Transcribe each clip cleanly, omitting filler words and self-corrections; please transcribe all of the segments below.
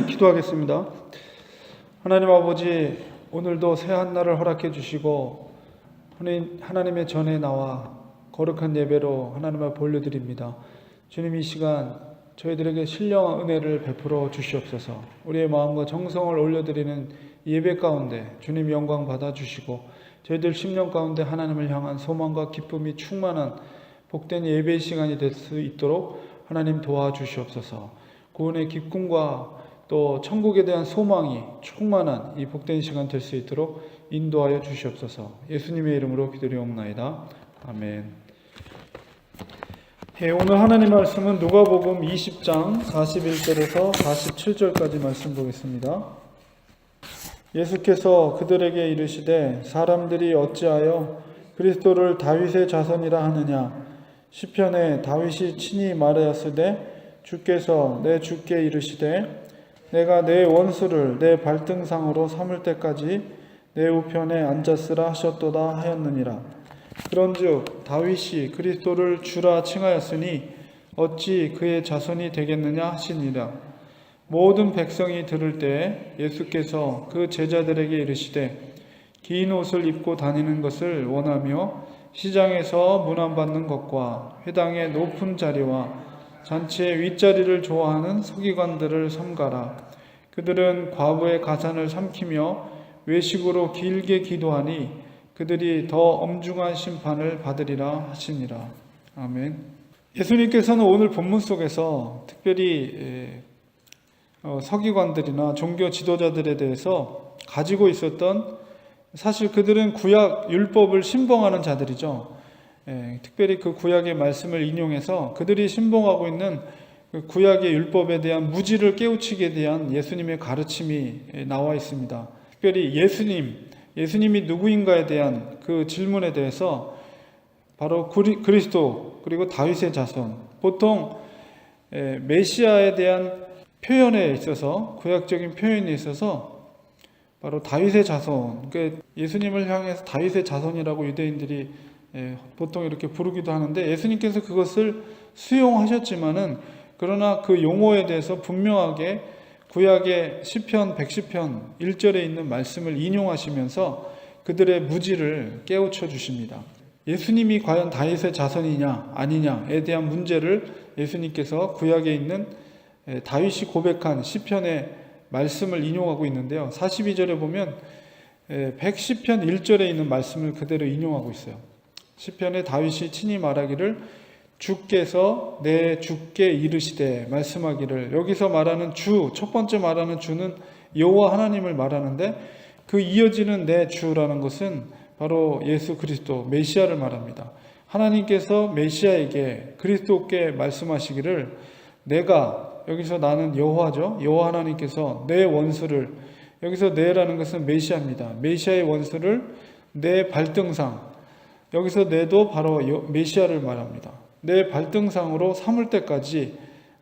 기도하겠습니다. 하나님 아버지, 오늘도 새 한날을 허락해 주시고 하나님의 전에 나와 거룩한 예배로 하나님 앞에 올려드립니다. 주님, 이 시간 저희들에게 신령한 은혜를 베풀어 주시옵소서. 우리의 마음과 정성을 올려드리는 예배 가운데 주님 영광 받아주시고 저희들 10년 가운데 하나님을 향한 소망과 기쁨이 충만한 복된 예배 시간이 될 수 있도록 하나님 도와주시옵소서. 구원의 기쁨과 또 천국에 대한 소망이 충만한 이 복된 시간 될 수 있도록 인도하여 주시옵소서. 예수님의 이름으로 기도드리옵나이다. 아멘. 오늘 하나님 말씀은 누가복음 20장 41절에서 47절까지 말씀 보겠습니다. 예수께서 그들에게 이르시되 사람들이 어찌하여 그리스도를 다윗의 자손이라 하느냐. 시편에 다윗이 친히 말하였으되 주께서 내 주께 이르시되 내가 내 원수를 내 발등상으로 삼을 때까지 내 우편에 앉았으라 하셨도다 하였느니라. 그런즉 다윗이 그리스도를 주라 칭하였으니 어찌 그의 자손이 되겠느냐 하시니라. 모든 백성이 들을 때 예수께서 그 제자들에게 이르시되 긴 옷을 입고 다니는 것을 원하며 시장에서 문안받는 것과 회당의 높은 자리와 잔치의 윗자리를 좋아하는 서기관들을 삼가라. 그들은 과부의 가산을 삼키며 외식으로 길게 기도하니 그들이 더 엄중한 심판을 받으리라 하시니라. 아멘. 예수님께서는 오늘 본문 속에서 특별히 서기관들이나 종교 지도자들에 대해서 가지고 있었던, 사실 그들은 구약 율법을 신봉하는 자들이죠. 특별히 그 구약의 말씀을 인용해서 그들이 신봉하고 있는 그 구약의 율법에 대한 무지를 깨우치게 대한 예수님의 가르침이 나와 있습니다. 특별히 예수님이 누구인가에 대한 그 질문에 대해서 바로 그리스도 그리고 다윗의 자손, 보통 메시아에 대한 표현에 있어서, 구약적인 표현에 있어서 바로 다윗의 자손, 그러니까 예수님을 향해서 다윗의 자손이라고 유대인들이 보통 이렇게 부르기도 하는데, 예수님께서 그것을 수용하셨지만은 그러나 그 용어에 대해서 분명하게 구약의 시편 110편 1절에 있는 말씀을 인용하시면서 그들의 무지를 깨우쳐 주십니다. 예수님이 과연 다윗의 자손이냐 아니냐에 대한 문제를 예수님께서 구약에 있는 다윗이 고백한 시편의 말씀을 인용하고 있는데요. 42절에 보면 110편 1절에 있는 말씀을 그대로 인용하고 있어요. 시편에 다윗이 친히 말하기를 주께서 내 주께 이르시되 말씀하기를, 여기서 말하는 주, 첫 번째 말하는 주는 여호와 하나님을 말하는데 그 이어지는 내 주라는 것은 바로 예수 그리스도 메시아를 말합니다. 하나님께서 메시아에게 그리스도께 말씀하시기를 내가, 여기서 나는 여호와죠. 여호와 하나님께서 내 원수를, 여기서 내라는 것은 메시아입니다. 메시아의 원수를 내 발등상, 여기서 내도 바로 메시아를 말합니다. 내 발등상으로 삼을 때까지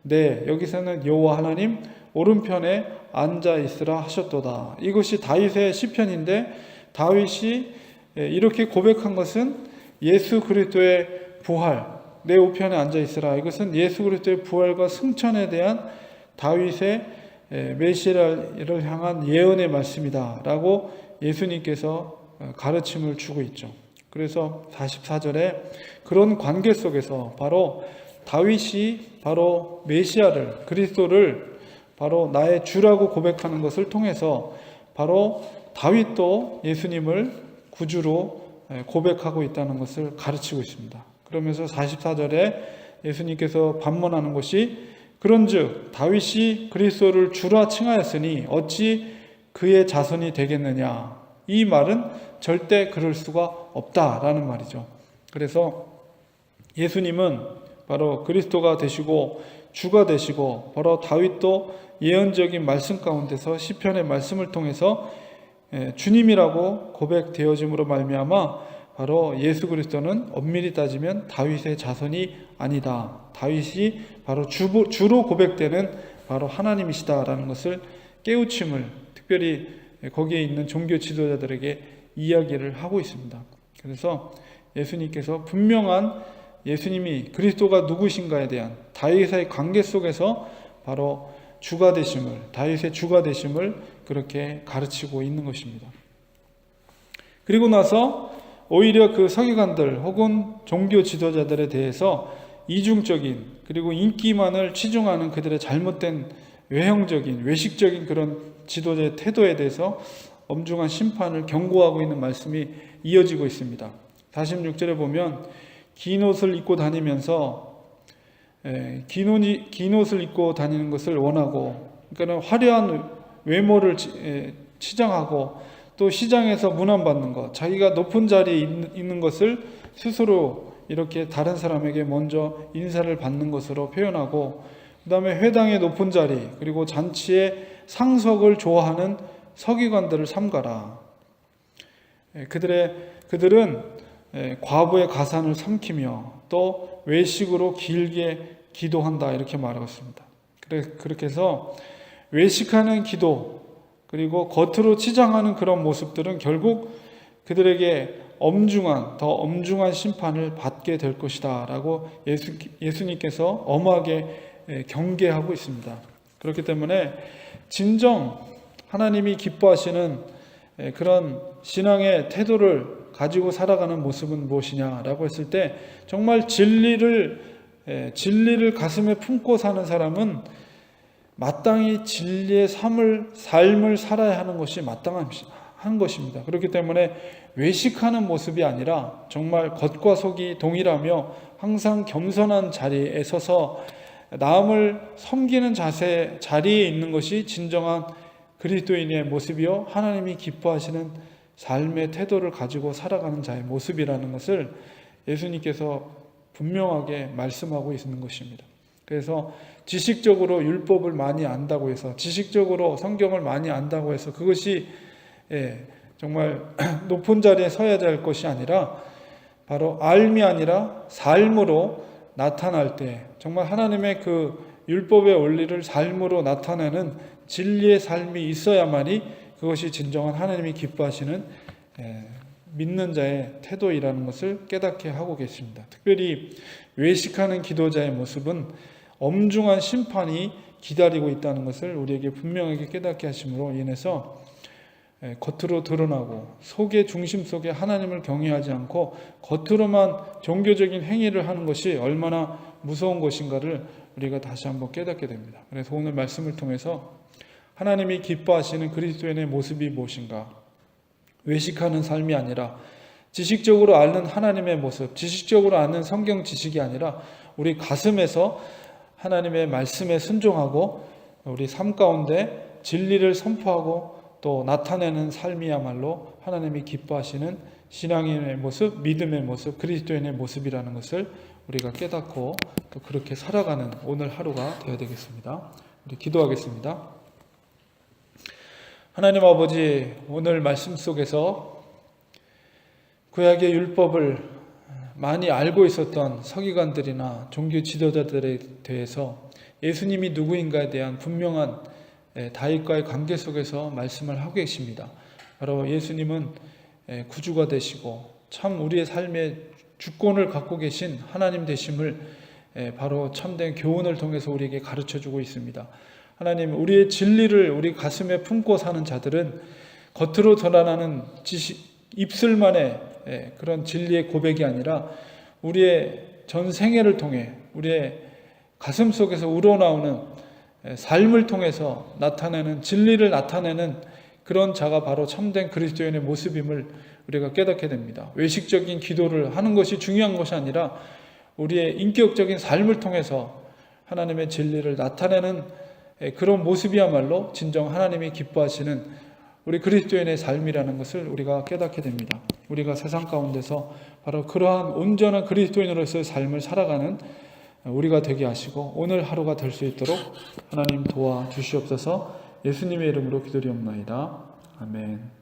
여기서는 여호와 하나님 오른편에 앉아 있으라 하셨도다. 이것이 다윗의 시편인데 다윗이 이렇게 고백한 것은 예수 그리스도의 부활, 내 우편에 앉아 있으라. 이것은 예수 그리스도의 부활과 승천에 대한 다윗의 메시아를 향한 예언의 말씀이다라고 예수님께서 가르침을 주고 있죠. 그래서 44절에 그런 관계 속에서 바로 다윗이 바로 메시아를, 그리스도를 바로 나의 주라고 고백하는 것을 통해서 바로 다윗도 예수님을 구주로 고백하고 있다는 것을 가르치고 있습니다. 그러면서 44절에 예수님께서 반문하는 것이 그런즉 다윗이 그리스도를 주라 칭하였으니 어찌 그의 자손이 되겠느냐. 이 말은 절대 그럴 수가 없다라는 말이죠. 그래서 예수님은 바로 그리스도가 되시고 주가 되시고 바로 다윗도 예언적인 말씀 가운데서 시편의 말씀을 통해서 주님이라고 고백되어짐으로 말미암아 바로 예수 그리스도는 엄밀히 따지면 다윗의 자손이 아니다. 다윗이 바로 주로 고백되는 바로 하나님이시다라는 것을 깨우침을 특별히 거기에 있는 종교 지도자들에게 이야기를 하고 있습니다. 그래서 예수님께서 분명한 예수님이 그리스도가 누구신가에 대한 다윗의 관계 속에서 바로 주가 되심을, 다윗의 주가 되심을 그렇게 가르치고 있는 것입니다. 그리고 나서 오히려 그 서기관들 혹은 종교 지도자들에 대해서 이중적인 그리고 인기만을 치중하는 그들의 잘못된 외형적인 외식적인 그런 지도자의 태도에 대해서 엄중한 심판을 경고하고 있는 말씀이 이어지고 있습니다. 46절에 보면 긴 옷을 입고 다니면서 긴 옷을 입고 다니는 것을 원하고, 그러니까 화려한 외모를 치장하고 또 시장에서 문안받는 것, 자기가 높은 자리에 있는 것을 스스로 이렇게 다른 사람에게 먼저 인사를 받는 것으로 표현하고, 그 다음에 회당의 높은 자리 그리고 잔치의 상석을 좋아하는 서기관들을 삼가라. 그들은 과부의 가산을 삼키며 또 외식으로 길게 기도한다 이렇게 말하고 있습니다. 그렇게 해서 외식하는 기도 그리고 겉으로 치장하는 그런 모습들은 결국 그들에게 더 엄중한 심판을 받게 될 것이다 라고 예수님께서 엄하게 경계하고 있습니다. 그렇기 때문에 진정 하나님이 기뻐하시는 그런 신앙의 태도를 가지고 살아가는 모습은 무엇이냐라고 했을 때, 정말 진리를 가슴에 품고 사는 사람은 마땅히 진리의 삶을 살아야 하는 것이 마땅한 것입니다. 그렇기 때문에 외식하는 모습이 아니라 정말 겉과 속이 동일하며 항상 겸손한 자리에 서서 남을 섬기는 자리에 있는 것이 진정한 그리스도인의 모습이요, 하나님이 기뻐하시는 삶의 태도를 가지고 살아가는 자의 모습이라는 것을 예수님께서 분명하게 말씀하고 있는 것입니다. 그래서 지식적으로 율법을 많이 안다고 해서, 지식적으로 성경을 많이 안다고 해서 그것이 정말 높은 자리에 서야 될 것이 아니라, 바로 알미 아니라 삶으로 나타날 때 정말 하나님의 그 율법의 원리를 삶으로 나타내는 진리의 삶이 있어야만이 그것이 진정한 하나님이 기뻐하시는 믿는 자의 태도이라는 것을 깨닫게 하고 계십니다. 특별히 외식하는 기도자의 모습은 엄중한 심판이 기다리고 있다는 것을 우리에게 분명하게 깨닫게 하심으로 인해서 겉으로 드러나고 속의 중심 속에 하나님을 경외하지 않고 겉으로만 종교적인 행위를 하는 것이 얼마나 무서운 것인가를 우리가 다시 한번 깨닫게 됩니다. 그래서 오늘 말씀을 통해서 하나님이 기뻐하시는 그리스도인의 모습이 무엇인가, 외식하는 삶이 아니라 지식적으로 아는 하나님의 모습, 지식적으로 아는 성경 지식이 아니라 우리 가슴에서 하나님의 말씀에 순종하고 우리 삶 가운데 진리를 선포하고 또 나타내는 삶이야말로 하나님이 기뻐하시는 신앙인의 모습, 믿음의 모습, 그리스도인의 모습이라는 것을 우리가 깨닫고 또 그렇게 살아가는 오늘 하루가 되어야 되겠습니다. 우리 기도하겠습니다. 하나님 아버지, 오늘 말씀 속에서 구약의 율법을 많이 알고 있었던 서기관들이나 종교 지도자들에 대해서 예수님이 누구인가에 대한 분명한 다윗과의 관계 속에서 말씀을 하고 계십니다. 바로 예수님은 구주가 되시고 참 우리의 삶의 주권을 갖고 계신 하나님 되심을 바로 참된 교훈을 통해서 우리에게 가르쳐주고 있습니다. 하나님, 우리의 진리를 우리 가슴에 품고 사는 자들은 겉으로 드러나는 입술만의 그런 진리의 고백이 아니라 우리의 전 생애를 통해 우리의 가슴 속에서 우러나오는 삶을 통해서 나타내는 진리를 나타내는 그런 자가 바로 참된 그리스도인의 모습임을 우리가 깨닫게 됩니다. 외식적인 기도를 하는 것이 중요한 것이 아니라 우리의 인격적인 삶을 통해서 하나님의 진리를 나타내는 그런 모습이야말로 진정 하나님이 기뻐하시는 우리 그리스도인의 삶이라는 것을 우리가 깨닫게 됩니다. 우리가 세상 가운데서 바로 그러한 온전한 그리스도인으로서의 삶을 살아가는 우리가 되게 하시고 오늘 하루가 될 수 있도록 하나님 도와주시옵소서. 예수님의 이름으로 기도리옵나이다. 아멘.